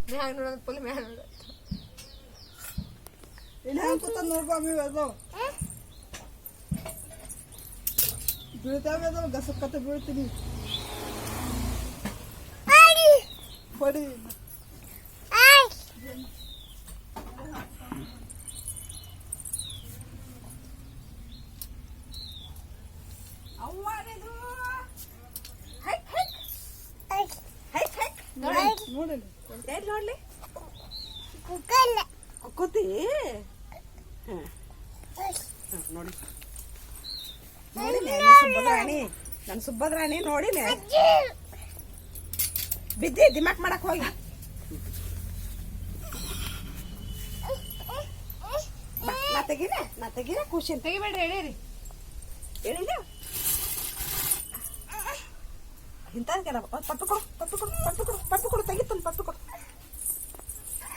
ಮ್ಯಾಗ ನೋಡೋದು ಫುಲ್ ಮ್ಯಾಗ ನೋಡೋದು ಇಲ್ಲಿ ಹ್ಯಾಂಗ ಕೂತ ನೋಡ್ಕೊ ಅಮ್ಮಿ ಅದಾವ ಬೀಳ್ತಾವೆ ಅದಾವ ಗಸಕ್ಕತ್ತ ಬೀಳ್ತೀನಿ ಹೊಡಿ ನೋಡಿ ನೋಡ್ಲಿ ಕೂತಿ ನೋಡಿ ನೋಡಿಲೆ ನನ್ನ ಸುಬ್ಬದ್ರಾಣಿ ನೋಡಿಲೆ ಬಿದ್ದಿ ದಿಮಾಕ್ ಮಾಡಕ್ ಹೋಗಿ ನಾ ತೆಗಿನ ಖುಷಿ ತೆಗಿಬೇಡ್ರಿ ಹೇಳಿರಿ ಹೇಳಿಲ್ಲ ಇಂಥ ಪಟ್ಟು ಕೊಡು ತೆಗಿತಾನೆ ಪಟ್ಟು